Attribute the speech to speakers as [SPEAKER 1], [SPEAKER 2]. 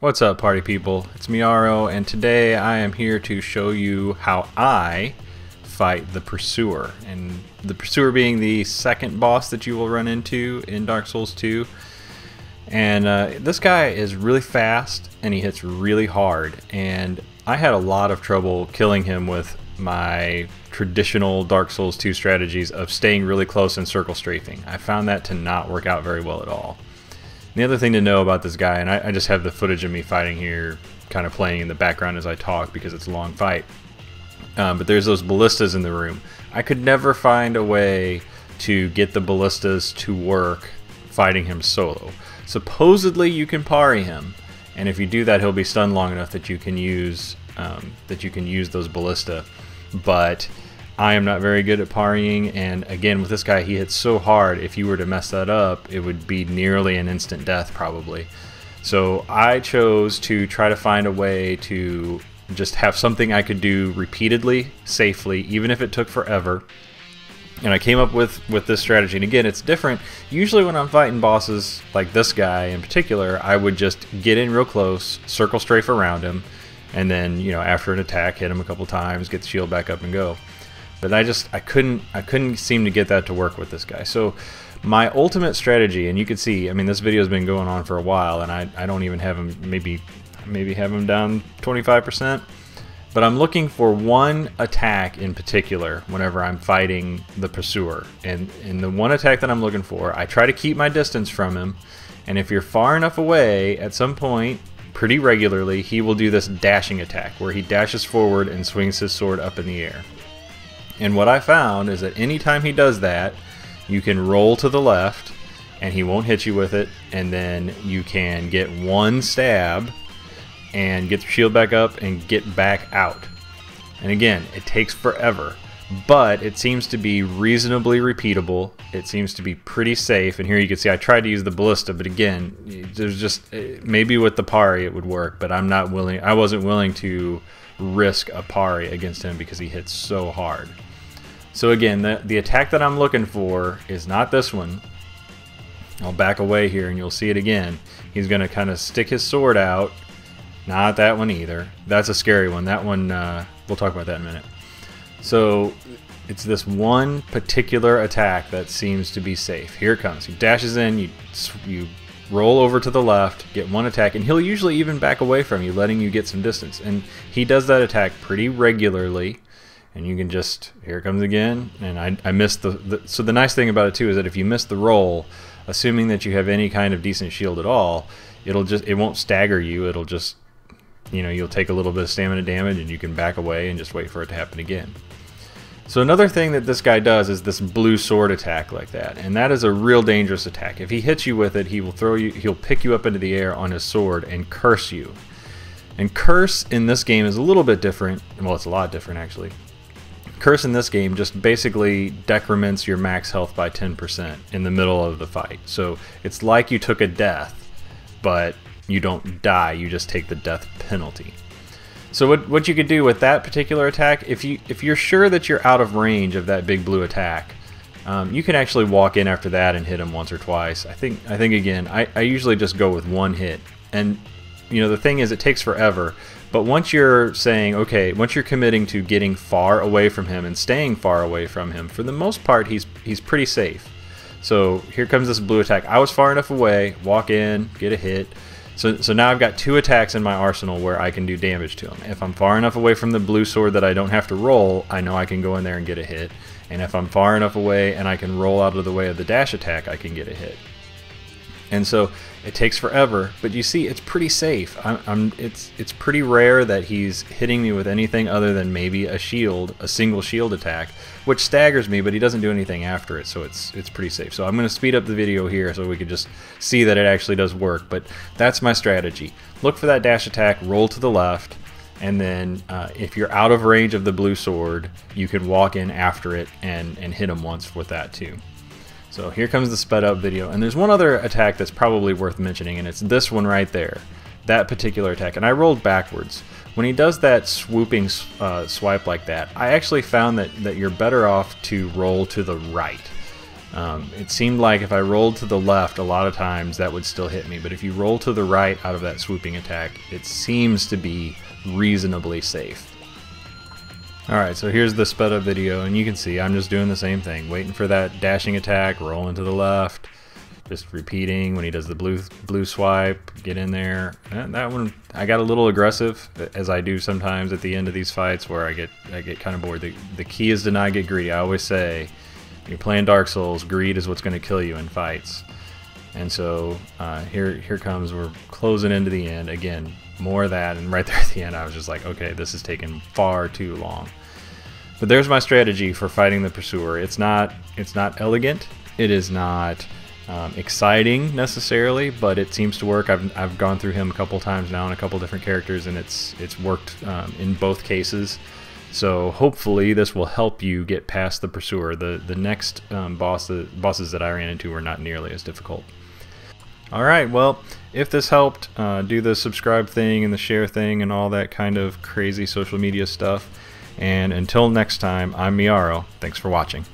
[SPEAKER 1] What's up, party people? It's Miaro, and today I am here to show you how I fight the Pursuer. And the Pursuer being the second boss that you will run into in Dark Souls 2. And this guy is really fast, and he hits really hard. And I had a lot of trouble killing him with my traditional Dark Souls 2 strategies of staying really close and circle strafing. I found that to not work out very well at all. The other thing to know about this guy, and I just have the footage of me fighting here kind of playing in the background as I talk because it's a long fight, but there's those ballistas in the room. I could never find a way to get the ballistas to work fighting him solo. Supposedly you can parry him, and if you do that he'll be stunned long enough that you can use those ballista, but I am not very good at parrying, and again with this guy, he hits so hard, if you were to mess that up it would be nearly an instant death probably. So I chose to try to find a way to just have something I could do repeatedly, safely, even if it took forever. And I came up with this strategy, and again it's different. Usually when I'm fighting bosses like this guy in particular, I would just get in real close, circle strafe around him, and then, you know, after an attack hit him a couple times, get the shield back up and go. But I couldn't seem to get that to work with this guy. So my ultimate strategy, and you can see, I mean, this video has been going on for a while, and I don't even have him, maybe have him down 25%. But I'm looking for one attack in particular whenever I'm fighting the Pursuer. And in the one attack that I'm looking for, I try to keep my distance from him. And if you're far enough away, at some point, pretty regularly, he will do this dashing attack where he dashes forward and swings his sword up in the air. And what I found is that anytime he does that, you can roll to the left and he won't hit you with it, and then you can get one stab and get the shield back up and get back out. And again, it takes forever, but it seems to be reasonably repeatable. It seems to be pretty safe, and here you can see I tried to use the ballista, but again, there's just, maybe with the parry it would work, but I wasn't willing to risk a parry against him because he hits so hard. So again, the attack that I'm looking for is not this one. I'll back away here and you'll see it again. He's going to kind of stick his sword out. Not that one either. That's a scary one. That one, we'll talk about that in a minute. So it's this one particular attack that seems to be safe. Here it comes. He dashes in, you roll over to the left, get one attack, and he'll usually even back away from you, letting you get some distance. And he does that attack pretty regularly. And you can just, here it comes again, and I missed so the nice thing about it too is that if you miss the roll, assuming that you have any kind of decent shield at all, it won't stagger you, it'll just, you know, you'll take a little bit of stamina damage and you can back away and just wait for it to happen again. So another thing that this guy does is this blue sword attack like that, and that is a real dangerous attack. If he hits you with it, he'll pick you up into the air on his sword and curse you. And curse in this game is a little bit different, well, it's a lot different actually. Curse in this game just basically decrements your max health by 10% in the middle of the fight. So it's like you took a death, but you don't die, you just take the death penalty. So what you could do with that particular attack, if you're sure that you're out of range of that big blue attack, you can actually walk in after that and hit him once or twice. I think again, I usually just go with one hit. And you know, the thing is, it takes forever. But once you're saying, okay, once you're committing to getting far away from him and staying far away from him, for the most part, he's pretty safe. So here comes this blue attack. I was far enough away, walk in, get a hit. So now I've got two attacks in my arsenal where I can do damage to him. If I'm far enough away from the blue sword that I don't have to roll, I know I can go in there and get a hit. And if I'm far enough away and I can roll out of the way of the dash attack, I can get a hit. And so it takes forever, but you see, it's pretty safe. It's pretty rare that he's hitting me with anything other than maybe a single shield attack, which staggers me, but he doesn't do anything after it, so it's pretty safe. So I'm going to speed up the video here so we can just see that it actually does work, but that's my strategy. Look for that dash attack, roll to the left, and then if you're out of range of the blue sword, you can walk in after it and hit him once with that too. So here comes the sped up video, and there's one other attack that's probably worth mentioning, and it's this one right there, that particular attack. And I rolled backwards. When he does that swooping swipe like that, I actually found that you're better off to roll to the right. It seemed like if I rolled to the left a lot of times that would still hit me, but if you roll to the right out of that swooping attack, it seems to be reasonably safe. Alright, so here's the sped up video, and you can see I'm just doing the same thing, waiting for that dashing attack, rolling to the left, just repeating when he does the blue swipe, get in there. And that one, I got a little aggressive, as I do sometimes at the end of these fights, where I get kind of bored. The key is to not get greedy. I always say, when you're playing Dark Souls, greed is what's going to kill you in fights. And so here comes, we're closing into the end. Again, more of that, and right there at the end I was just like, okay, this is taking far too long. But there's my strategy for fighting the Pursuer. It's not elegant, it is not exciting necessarily, but it seems to work. I've gone through him a couple times now in a couple different characters, and it's worked in both cases. So hopefully this will help you get past the Pursuer. The next bosses that I ran into were not nearly as difficult. Alright, well, if this helped, do the subscribe thing and the share thing and all that kind of crazy social media stuff. And until next time, I'm Miaro. Thanks for watching.